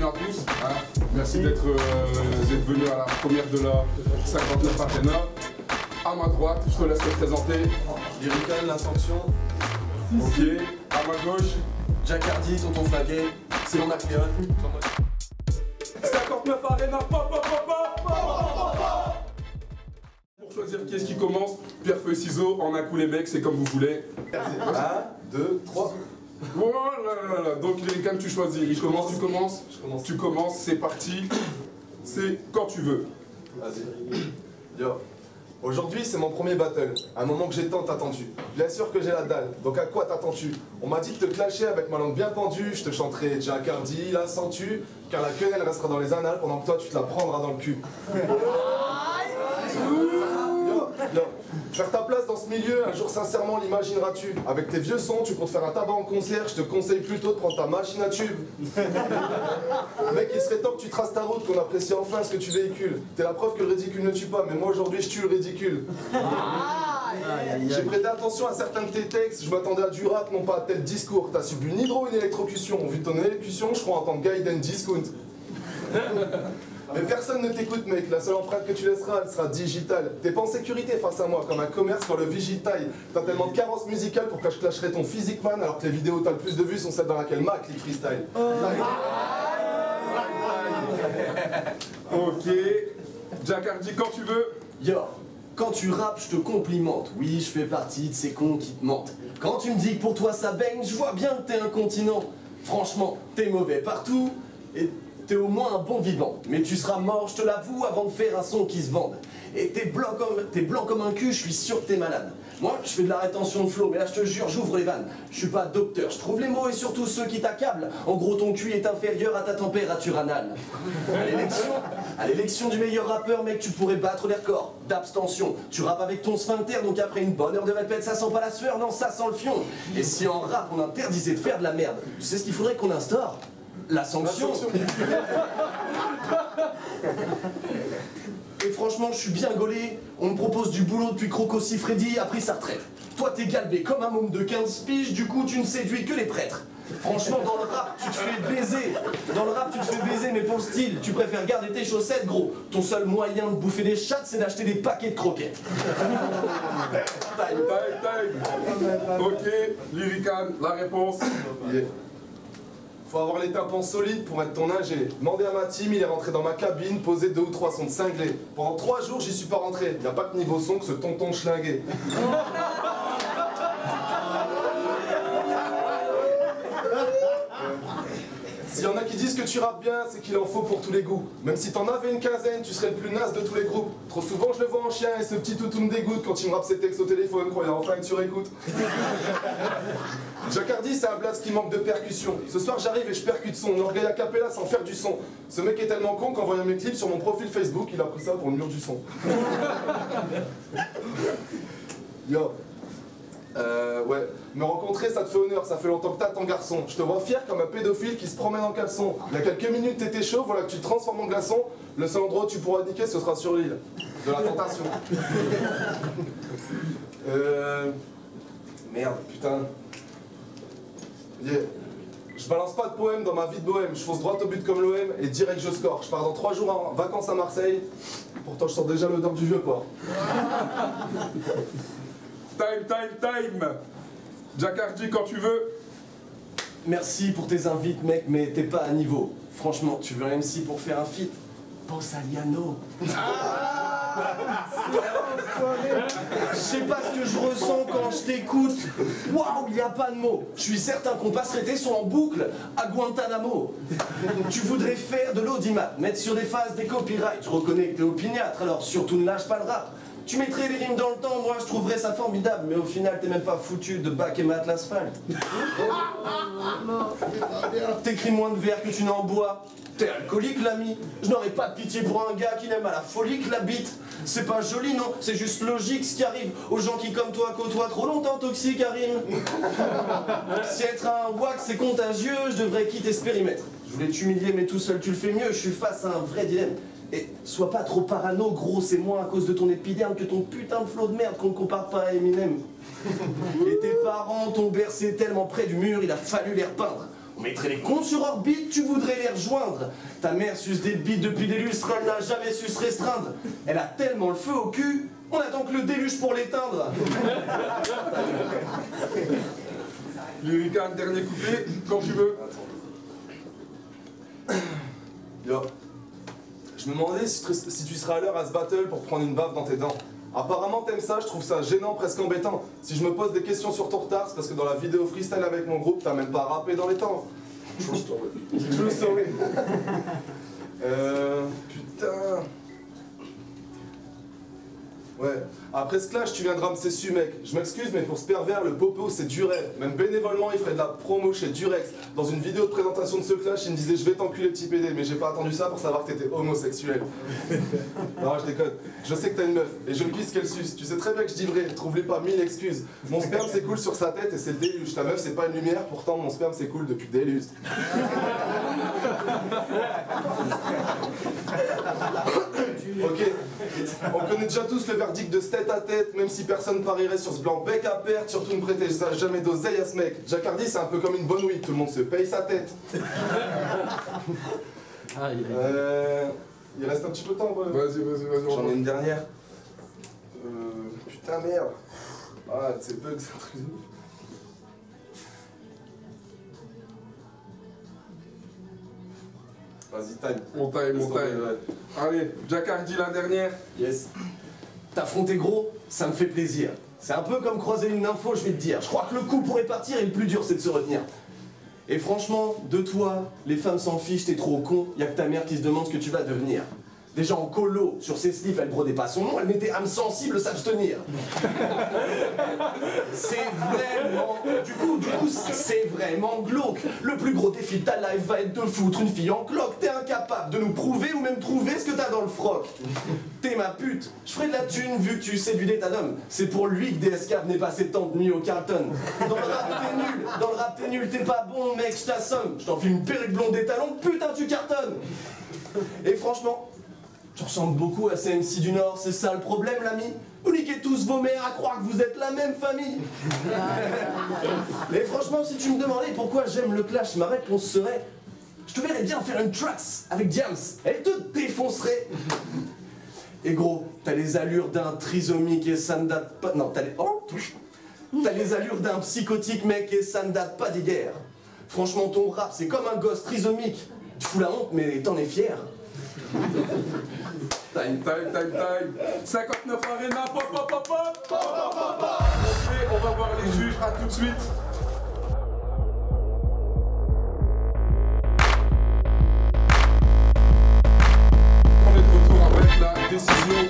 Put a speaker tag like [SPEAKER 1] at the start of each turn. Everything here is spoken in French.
[SPEAKER 1] à tous. Hein. Merci d'être venus à la première de la 59 Arena. À ma droite, je te laisse te présenter.
[SPEAKER 2] Lyrical, la sanction.
[SPEAKER 1] Ok. À ma gauche,
[SPEAKER 2] Jack Hardy, tonton flagué. C'est mon Macléon.
[SPEAKER 1] 59 Arena. Pour choisir qui est-ce qui commence, pierre, feuille, ciseaux, en un coup les mecs, c'est comme vous voulez.
[SPEAKER 2] 1, 2, 3.
[SPEAKER 1] Voilà, donc Lyrical, tu choisis. Tu commences. Tu commences, c'est parti. C'est quand tu veux.
[SPEAKER 2] Vas-y. Yo. Aujourd'hui, c'est mon premier battle. Un moment que j'ai tant attendu. Bien sûr que j'ai la dalle. Donc à quoi t'attends-tu? On m'a dit de te clasher avec ma langue bien pendue. Je te chanterai Jack Hardy, la sens-tu? Car la quenelle restera dans les annales pendant que toi tu te la prendras dans le cul. Yo, faire ta place dans ce milieu, un jour sincèrement l'imagineras-tu? Avec tes vieux sons, tu comptes faire un tabac en concert, je te conseille plutôt de prendre ta machine à tube. Mec, il serait temps que tu traces ta route, qu'on apprécie enfin ce que tu véhicules. T'es la preuve que le ridicule ne tue pas, mais moi aujourd'hui je tue le ridicule. J'ai prêté attention à certains de tes textes, je m'attendais à du rap, non pas à tel discours. T'as subi une hydro ou une électrocution? Vu ton élocution, je crois entendre Gaiden Discount. Mais personne ne t'écoute mec, la seule empreinte que tu laisseras, elle sera digitale. T'es pas en sécurité face à moi, comme un commerce quand le vigitaille. T'as tellement de carences musicales pour que je clasherai ton physique man, alors que les vidéos t'as le plus de vues sont celles dans laquelle Mac lit freestyle.
[SPEAKER 1] Ok. Jack Hardy, quand tu veux.
[SPEAKER 3] Yo, quand tu rappes, je te complimente. Oui, je fais partie de ces cons qui te mentent. Quand tu me dis que pour toi ça baigne, je vois bien que t'es incontinent. Franchement, t'es mauvais partout et t'es au moins un bon vivant. Mais tu seras mort, je te l'avoue, avant de faire un son qui se vende. Et t'es blanc comme un cul, je suis sûr que t'es malade. Moi, je fais de la rétention de flow, mais là, je te jure, j'ouvre les vannes. Je suis pas docteur, je trouve les mots et surtout ceux qui t'accablent. En gros, ton cul est inférieur à ta température anale. À l'élection du meilleur rappeur, mec, tu pourrais battre les records d'abstention. Tu rappes avec ton sphincter, donc après une bonne heure de répète, ça sent pas la sueur, non, ça sent le fion. Et si en rap, on interdisait de faire de la merde, tu sais ce qu'il faudrait qu'on instaure? La sanction. Et franchement, je suis bien gaulé. On me propose du boulot depuis que Rocco Siffredi a pris sa retraite. Toi, t'es galbé comme un môme de 15 piges, du coup, tu ne séduis que les prêtres. Franchement, dans le rap, tu te fais baiser. Dans le rap, tu te fais baiser, mais pour le style, tu préfères garder tes chaussettes, gros. Ton seul moyen de bouffer des chattes, c'est d'acheter des paquets de croquettes.
[SPEAKER 1] Time. Ok, Lyrical, la réponse.
[SPEAKER 2] Yeah. Faut avoir les tympans solides pour être ton ingé. Demandez à ma team, il est rentré dans ma cabine, posé 2 ou 3 sons de cinglés. Pendant 3 jours, j'y suis pas rentré. Y a pas que niveau son que ce tonton schlingué. S'il y en a qui disent que tu rappes bien, c'est qu'il en faut pour tous les goûts. Même si t'en avais une quinzaine, tu serais le plus naze de tous les groupes. Trop souvent je le vois en chien et ce petit toutou me dégoûte quand il me rappe ses textes au téléphone, croyant enfin que tu réécoutes. Jack Hardy, c'est un blast qui manque de percussion. Ce soir j'arrive et je percute son orgueil a cappella sans faire du son. Ce mec est tellement con qu'en voyant mes clips sur mon profil Facebook, il a pris ça pour le mur du son. Yo. Ouais, me rencontrer ça te fait honneur, ça fait longtemps que t'attends garçon. Je te vois fier comme un pédophile qui se promène en caleçon. Il y a quelques minutes t'étais chaud, voilà que tu te transformes en glaçon. Le seul endroit où tu pourras niquer ce sera sur l'île de la tentation. Merde, putain. Yeah. Je balance pas de poème dans ma vie de bohème, je fonce droit au but comme l'OM et direct je score. Je pars dans 3 jours en vacances à Marseille, pourtant je sens déjà l'odeur du vieux port.
[SPEAKER 1] Time. Jack Hardy, quand tu veux.
[SPEAKER 3] Merci pour tes invites, mec, mais t'es pas à niveau. Franchement, tu veux un MC pour faire un feat? Pense à Liano. Je sais pas ce que je ressens quand je t'écoute. Waouh, il y a pas de mots. Je suis certain qu'on passerait tes sons en boucle à Guantanamo. Tu voudrais faire de l'audimat, mettre sur des phases des copyrights. Je reconnais que t'es opiniâtre, alors surtout ne lâche pas le rap. Tu mettrais les rimes dans le temps, moi je trouverais ça formidable, mais au final t'es même pas foutu de bac et mat l'asphalte. T'écris moins de vers que tu n'en bois. T'es alcoolique l'ami. Je n'aurais pas de pitié pour un gars qui n'aime à la folie que la bite. C'est pas joli non, c'est juste logique ce qui arrive aux gens qui comme toi côtoient trop longtemps toxiques à rime. Si être un wax c'est contagieux, je devrais quitter ce périmètre. Je voulais t'humilier mais tout seul tu le fais mieux, je suis face à un vrai dilemme. Et sois pas trop parano, gros, c'est moins à cause de ton épiderme que ton putain de flot de merde qu'on ne compare pas à Eminem. Et tes parents t'ont bercé tellement près du mur, il a fallu les repeindre. On mettrait les cons sur orbite, tu voudrais les rejoindre. Ta mère suce des bites depuis des lustres, elle n'a jamais su se restreindre. Elle a tellement le feu au cul, on attend que le déluge pour l'éteindre.
[SPEAKER 1] Lyrica, un dernier couplet, quand tu veux.
[SPEAKER 2] Yo. Je me demandais si tu serais à l'heure à ce battle pour prendre une baffe dans tes dents. Apparemment t'aimes ça, je trouve ça gênant, presque embêtant. Si je me pose des questions sur ton retard, c'est parce que dans la vidéo freestyle avec mon groupe, t'as même pas rappé dans les temps.
[SPEAKER 1] True story.
[SPEAKER 2] True story. Putain. Ouais. Après ce clash, tu viendras me cessu, mec. Je m'excuse, mais pour ce pervers, le popo, c'est du rêve. Même bénévolement, il ferait de la promo chez Durex. Dans une vidéo de présentation de ce clash, il me disait « Je vais t'enculer, petit PD », mais j'ai pas attendu ça pour savoir que t'étais homosexuel. Non, je déconne. Je sais que t'as une meuf, et je pisse qu'elle suce. Tu sais très bien que je dis vrai, trouve-lui pas 1000 excuses. Mon sperme s'écoule sur sa tête et c'est le déluge. Ta meuf, c'est pas une lumière, pourtant mon sperme s'écoule depuis des lustres. Ok, on connaît déjà tous le verdict de ce tête à tête, même si personne parierait sur ce blanc bec à perte, surtout ne prêtez jamais d'oseille à ce mec. Jack Hardy, c'est un peu comme une bonne weed, tout le monde se paye sa tête. Il reste un petit peu de temps,
[SPEAKER 1] Vas-y.
[SPEAKER 2] J'en ai une dernière. Putain, merde. Ah, c'est bugs, c'est un truc de ouf. Vas-y, time.
[SPEAKER 1] Mon time. Allez, Jack Hardy, la dernière.
[SPEAKER 3] Yes. T'affronter gros, ça me fait plaisir. C'est un peu comme croiser une info, je vais te dire. Je crois que le coup pourrait partir et le plus dur, c'est de se retenir. Et franchement, de toi, les femmes s'en fichent, t'es trop con, y a que ta mère qui se demande ce que tu vas devenir. Déjà en colo, sur ses slips, elle brodait pas son nom, elle mettait âme sensible s'abstenir. C'est vraiment... Du coup, c'est vraiment glauque. Le plus gros défi de ta life va être de foutre une fille en cloque. T'es incapable de nous prouver ou même trouver ce que t'as dans le froc. T'es ma pute, je ferai de la thune vu que tu séduis des tas d'hommes. C'est pour lui que DSK venait passer tant de nuit au Carlton. Dans le rap t'es nul, t'es pas bon mec, je t'assomme. Je t'enfile une perruque blonde des talons, putain tu cartonnes. Et franchement... tu ressembles beaucoup à ces MC du Nord, c'est ça le problème, l'ami? Vous niquez tous vos mères à croire que vous êtes la même famille. Mais franchement, si tu me demandais pourquoi j'aime le clash, ma réponse serait... je te verrais bien faire une tracks avec Diams, elle te défoncerait. Et gros, t'as les allures d'un trisomique et ça ne date pas... non, t'as les allures d'un psychotique mec et ça ne date pas d'hier. Franchement, ton rap, c'est comme un gosse trisomique. Tu fous la honte, mais t'en es fier.
[SPEAKER 1] Time. 59 Arena, pop. Ok, on va voir les juges, à tout de suite. On est de retour avec la décision